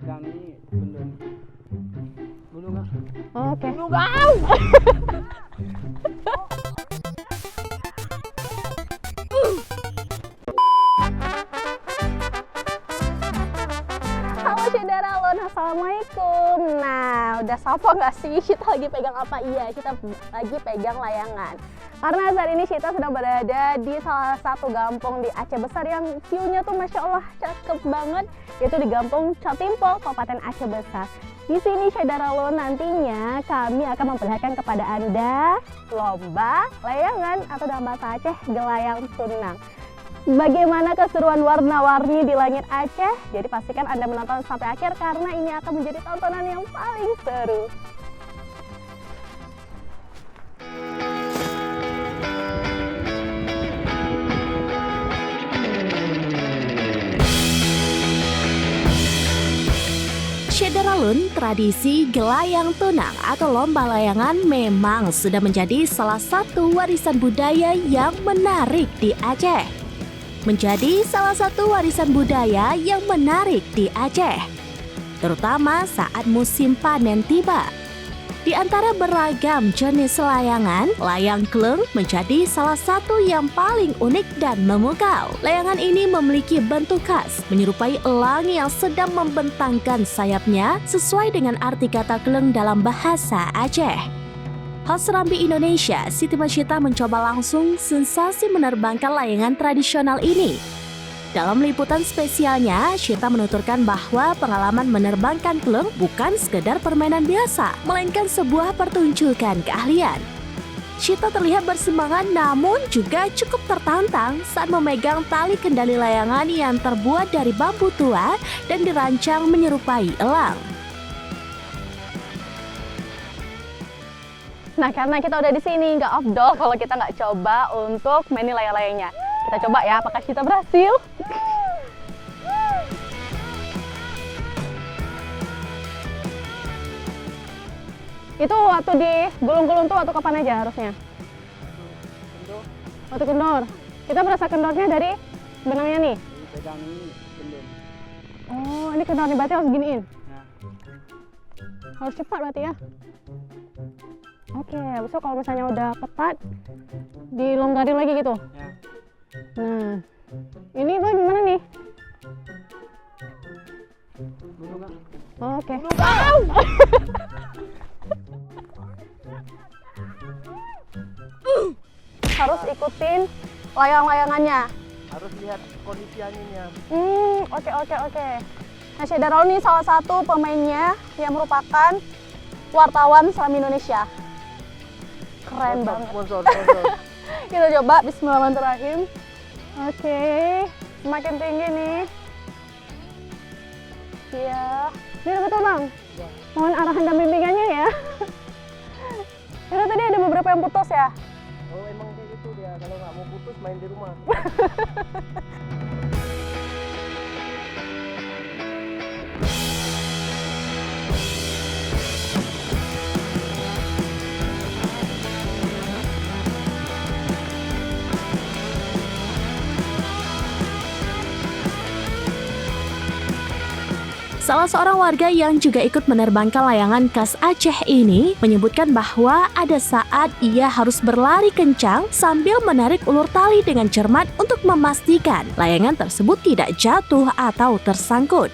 pegang ini benda ni. Gunung ah. Oke. Gunung kau. Halo Syederalun, assalamualaikum. Nah, udah sapa nggak sih? Kita lagi pegang apa? Iya, kita lagi pegang layangan. Karena saat ini kita sedang berada di salah satu kampung di Aceh Besar yang view-nya tuh Masya Allah cakep banget, yaitu di Kampung Cotimpo, Kabupaten Aceh Besar. Di sini Syederalun, nantinya kami akan memperlihatkan kepada Anda lomba layangan atau dalam bahasa Aceh gelayang tunang. Bagaimana keseruan warna-warni di langit Aceh? Jadi pastikan Anda menonton sampai akhir karena ini akan menjadi tontonan yang paling seru. Syederalun, tradisi gelayang tunang atau lomba layangan memang sudah menjadi salah satu warisan budaya yang menarik di Aceh. Menjadi salah satu warisan budaya yang menarik di Aceh, terutama saat musim panen tiba. Di antara beragam jenis layangan, layang kleng menjadi salah satu yang paling unik dan memukau. Layangan ini memiliki bentuk khas, menyerupai elang yang sedang membentangkan sayapnya sesuai dengan arti kata kleng dalam bahasa Aceh. Host Serambi Indonesia, Siti Masyita mencoba langsung sensasi menerbangkan layangan tradisional ini. Dalam liputan spesialnya, Syita menuturkan bahwa pengalaman menerbangkan kleng bukan sekedar permainan biasa, melainkan sebuah pertunjukan keahlian. Syita terlihat bersemangat namun juga cukup tertantang saat memegang tali kendali layangan yang terbuat dari bambu tua dan dirancang menyerupai elang. Nah, karena kita udah di sini, nggak afdol kalau kita nggak coba untuk mainin layang-layangnya. Kita coba ya, apakah kita berhasil? Itu waktu di gulung-gulung tuh waktu kapan aja harusnya? Waktu kendor. Kita berasa kendornya dari benangnya nih? Pegang ini benda. Oh, ini kendornya berarti harus giniin? Nah. Harus cepat berarti ya? Oke, besok kalau misalnya udah ketat, dilonggarin lagi gitu? Ya. Nah, ini Bang gimana nih? Gunung ah. Oke. Harus ikutin layang-layangannya. Harus lihat kondisi anginnya. Oke. Nah, Syederalun ini salah satu pemainnya yang merupakan wartawan Serambi Indonesia. Keren banget. Sponsor. Kita coba, bismillahirrahmanirrahim. Oke, semakin tinggi nih. Iya, ini udah betul Bang? Ya. Mohon arahan dan bimbingannya ya. Karena tadi ada beberapa yang putus ya. Oh, emang kayak gitu dia. Kalau nggak mau putus main di rumah. Salah seorang warga yang juga ikut menerbangkan layangan khas Aceh ini menyebutkan bahwa ada saat ia harus berlari kencang sambil menarik ulur tali dengan cermat untuk memastikan layangan tersebut tidak jatuh atau tersangkut.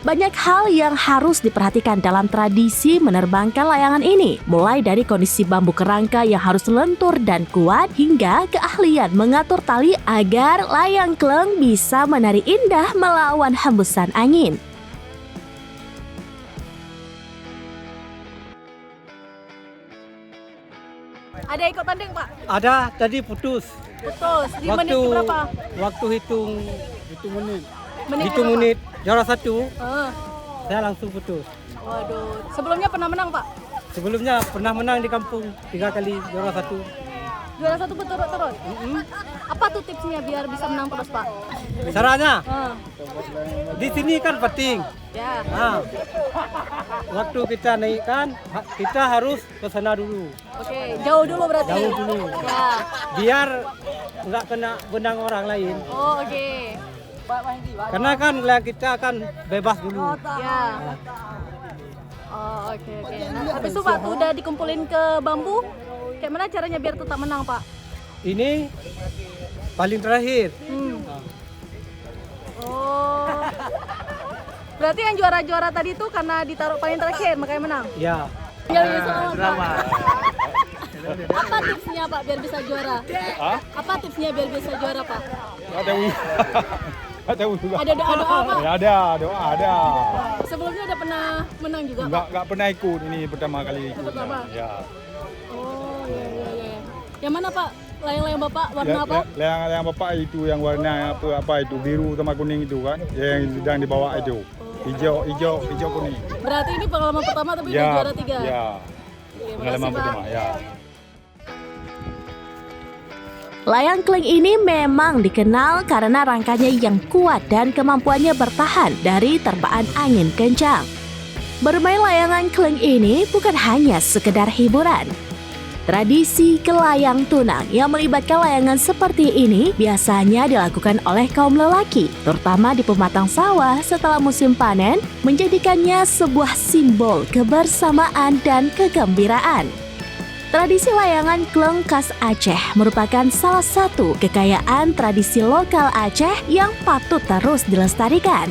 Banyak hal yang harus diperhatikan dalam tradisi menerbangkan layangan ini, mulai dari kondisi bambu kerangka yang harus lentur dan kuat hingga keahlian mengatur tali agar layang kleng bisa menari indah melawan hembusan angin. Ada ikut tanding Pak? Ada, tadi putus. Putus, di menit berapa? Waktu hitung menit. Menit Hitung berapa? menit juara satu, Ah, saya langsung putus. waduh, sebelumnya pernah menang Pak? Sebelumnya pernah menang di kampung 3 kali juara satu. Juara satu berturut-turut? Apa tuh tipsnya biar bisa menang terus Pak? Caranya Ah, di sini kan penting. ya. Nah, waktu kita naikkan, kita harus ke sana dulu. Oke, jauh dulu berarti? Jauh dulu. Ya. Biar nggak kena benang orang lain. Oh, oke. Karena kan wilayah kita kan bebas dulu. Ya. Oh, oke. Nah, habis itu Pak tuh udah dikumpulin ke bambu. Kayak mana caranya biar tetap menang, Pak? Ini paling terakhir. Oh. Berarti yang juara-juara tadi tuh karena ditaruh paling terakhir makanya menang. Ya. Ya, selamat, Pak. Apa tipsnya Pak biar bisa juara? Apa tipsnya biar bisa juara Pak? Ada juga. Ada doa-doa Pak? Ada, doa ada. Sebelumnya udah pernah menang juga Pak? Enggak pernah ikut, ini pertama kali ikut. Pertama? Ya. Oh, iya. Yang mana Pak? Layang-layang Bapak warna apa? Layang Bapak itu yang warna apa itu biru sama kuning itu kan, yang sedang dibawa itu. Hijau kuning. Berarti ini pengalaman pertama tapi udah juara 3. Ya. Oke, Pengalaman makasih, Pak. pertama, ya. Layang kleng ini memang dikenal karena rangkanya yang kuat dan kemampuannya bertahan dari terpaan angin kencang. Bermain layangan kleng ini bukan hanya sekedar hiburan. Tradisi kelayang tunang yang melibatkan layangan seperti ini biasanya dilakukan oleh kaum lelaki, terutama di pematang sawah setelah musim panen, menjadikannya sebuah simbol kebersamaan dan kegembiraan. Tradisi layangan kleng khas Aceh merupakan salah satu kekayaan tradisi lokal Aceh yang patut terus dilestarikan.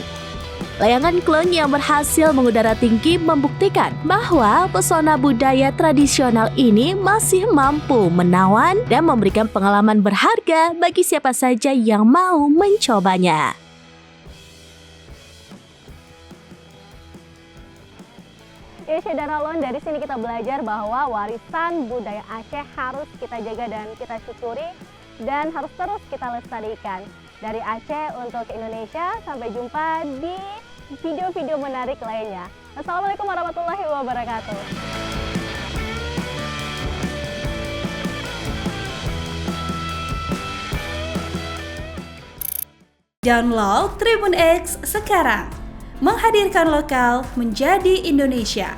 Layangan kleng yang berhasil mengudara tinggi membuktikan bahwa pesona budaya tradisional ini masih mampu menawan dan memberikan pengalaman berharga bagi siapa saja yang mau mencobanya. Ya, Syederalun, dari sini kita belajar bahwa warisan budaya Aceh harus kita jaga dan kita syukuri dan harus terus kita lestarikan. Dari Aceh untuk Indonesia, sampai jumpa di video-video menarik lainnya. Assalamualaikum warahmatullahi wabarakatuh. Download Tribun X sekarang, menghadirkan lokal menjadi Indonesia.